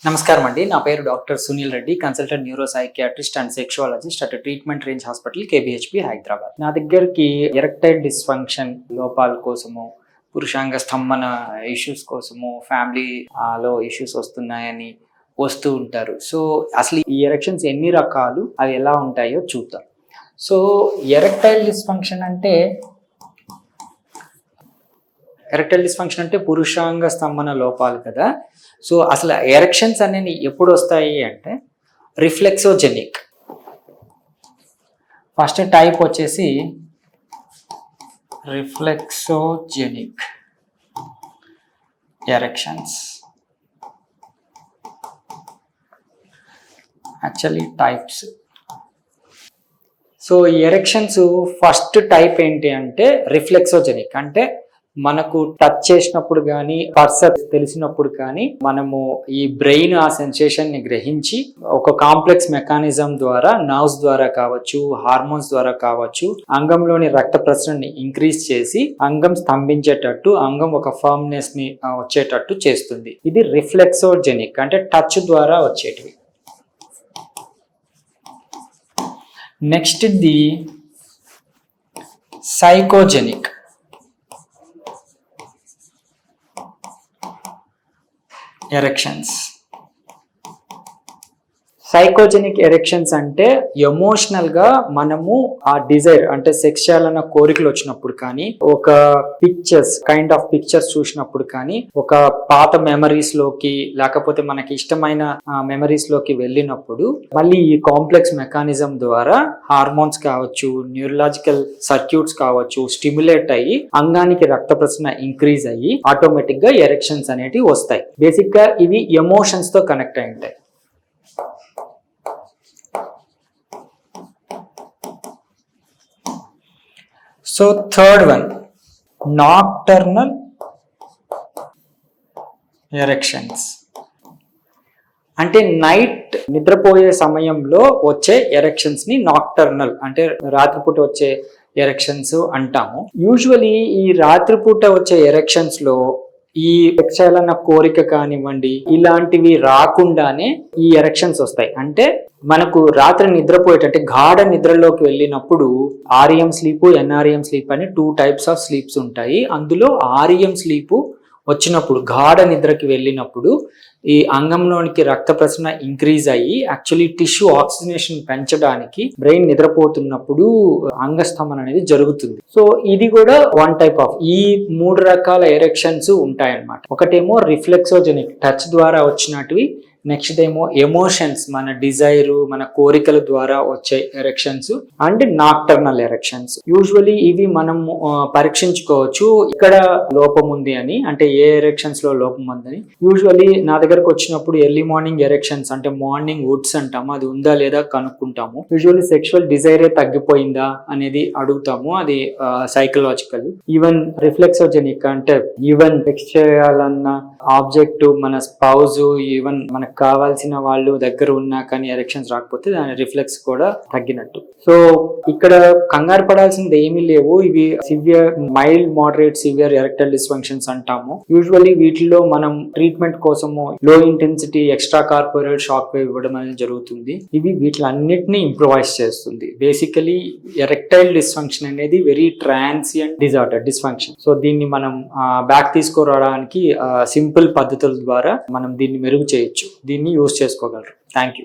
నమస్కారం అండి. నా పేరు doctor Sunil Reddy, consultant neuro psychiatrist and sexologist at treatment range hospital KBHP Hyderabad. నా దగ్గరికి ఎరెక్టైల్ డిస్ఫంక్షన్ లోపాల కోసము, పురుషాంగ స్తంభన ఇష్యూస్ కోసము, ఫ్యామిలీలో ఇష్యూస్ వస్తున్నాయని వస్తూ ఉంటారు. సో అసలు ఈ ఎరెక్షన్స్ ఎన్ని రకాలు, అవి ఎలా ఉంటాయో చూద్దాం. సో ఎరెక్టైల్ డిస్ఫంక్షన్ అంటే పురుషాంగ స్తంభన లోపాలు కదా. సో అసలు ఎరెక్షన్స్ అనేవి ఎప్పుడు వస్తాయి అంటే రిఫ్లెక్సోజెనిక్. ఫస్ట్ టైప్ వచ్చేసి రిఫ్లెక్సోజెనిక్ ఎరెక్షన్స్. Actually types. సో ఈ ఎరెక్షన్స్ ఫస్ట్ టైప్ ఏంటి అంటే రిఫ్లెక్సోజెనిక్. అంటే మనకు టచ్ చేసినప్పుడు కానీ, పర్సన్ తెలిసినప్పుడు కానీ, మనము ఈ బ్రెయిన్ ఆ సెన్సేషన్ ని గ్రహించి ఒక కాంప్లెక్స్ మెకానిజం ద్వారా, నర్వ్స్ ద్వారా కావచ్చు, హార్మోన్స్ ద్వారా కావచ్చు, అంగంలోని రక్త ప్రసరణని ఇంక్రీజ్ చేసి అంగం స్తంభించేటట్టు, అంగం ఒక ఫర్మ్నెస్ ని వచ్చేటట్టు చేస్తుంది. ఇది రిఫ్లెక్సోజెనిక్ అంటే టచ్ ద్వారా వచ్చేటివి. Next the psychogenic. Erections. Psychogenic erections అంటే ఎమోషనల్ గా మనము ఆ డిజైర్ అంటే సెక్స్ చేయాలన్న కోరికలు వచ్చినప్పుడు కానీ, ఒక కైండ్ ఆఫ్ పిక్చర్స్ చూసినప్పుడు కానీ, ఒక పాత మెమరీస్ లోకి లేకపోతే మనకి ఇష్టమైన మెమరీస్ లోకి వెళ్ళినప్పుడు మళ్ళీ ఈ కాంప్లెక్స్ మెకానిజం ద్వారా హార్మోన్స్ కావచ్చు, న్యూరలాజికల్ సర్క్యూట్స్ కావచ్చు స్టిమ్యులేట్ అయ్యి అంగానికి రక్త ప్రసరణ ఇంక్రీజ్ అయ్యి ఆటోమేటిక్ గా ఎరెక్షన్స్ అనేటివి వస్తాయి. బేసిక్ గా ఇవి ఎమోషన్స్ తో కనెక్ట్ అయి ఉంటాయి. So third one nocturnal erections. అంటే నైట్ నిద్రపోయే సమయంలో వచ్చే ఎరెక్షన్స్ ని నాక్టర్నల్ అంటే రాత్రిపూట వచ్చే ఎరెక్షన్స్ అంటాము. యూజువలీ ఈ రాత్రిపూట వచ్చే ఎరెక్షన్స్ లో ఈ ఎక్చాలన్న కోరిక కానివ్వండి ఇలాంటివి రాకుండానే ఈ ఎరెక్షన్స్ వస్తాయి. అంటే మనకు రాత్రి నిద్రపోయేటంటే గాఢ నిద్రలోకి వెళ్ళినప్పుడు ఆర్ఈఎం స్లీప్, ఎన్ఆర్ఈఎం స్లీప్ అని 2 టైప్స్ ఆఫ్ స్లీప్స్ ఉంటాయి. అందులో ఆర్ఈఎం స్లీప్ వచ్చినప్పుడు, గాఢ నిద్రకి వెళ్ళినప్పుడు ఈ అంగంలోనికి రక్త ప్రసరణ ఇంక్రీజ్ అయ్యి యాక్చువల్లీ టిష్యూ ఆక్సిజనేషన్ పెంచడానికి బ్రెయిన్ నిద్రపోతున్నప్పుడు అంగస్తంభన అనేది జరుగుతుంది. సో ఇది కూడా వన్ టైప్ ఆఫ్ ఈ 3 రకాల ఎరెక్షన్స్ ఉంటాయన్నమాట. ఒకటేమో రిఫ్లెక్సోజెనిక్ టచ్ ద్వారా వచ్చినటివి, నెక్స్ట్ ఏమో ఎమోషన్స్ మన డిజైరు, మన కోరికల ద్వారా వచ్చే erections, and nocturnal erections. Usually ఇవి మనం పరీక్షించుకోవచ్చు ఇక్కడ లోపం ఉంది అని, అంటే ఏ ఎరెక్షన్స్ లో లోపం ఉందని. యూజువలీ నా దగ్గరకు వచ్చినప్పుడు ఎర్లీ మార్నింగ్ ఎరెక్షన్స్ అంటే మార్నింగ్ వుడ్స్ అంటాము, అది ఉందా లేదా కనుక్కుంటాము. యూజువల్లీ సెక్షువల్ డిజైరే తగ్గిపోయిందా అనేది అడుగుతాము, అది సైకలాజికల్. ఈవెన్ రిఫ్లెక్సోజెనిక్ అంటే ఈవెన్ సెక్స్ చేయాలన్న ఆబ్జెక్ట్ మన స్పౌజ్, ఈవెన్ మనకు కావాల్సిన వాళ్ళు దగ్గర ఉన్నా కానీ ఎరెక్షన్స్ రాకపోతే దాని రిఫ్లెక్స్ కూడా తగ్గినట్టు. సో ఇక్కడ కంగారు పడాల్సింది ఏమీ లేవు. ఇవి severe, mild, moderate, severe erectile dysfunctions అంటాము. యూజువల్లీ వీటిలో మనం ట్రీట్మెంట్ కోసము లో intensity extra corporal shock wave ఇవ్వడం అనేది జరుగుతుంది. ఇవి వీటిలన్నిటిని ఇంప్రూవైజ్ చేస్తుంది. బేసికలీ ఎరెక్టైల్ డిస్ఫంక్షన్ అనేది very transient disorder, dysfunction. So దీన్ని మనం బ్యాక్ తీసుకురావడానికి సింపుల్ పద్ధతుల ద్వారా మనం దీన్ని మెరుగు చేయొచ్చు. దీన్ని యూజ్ చేసుకోగలరు. Thank you.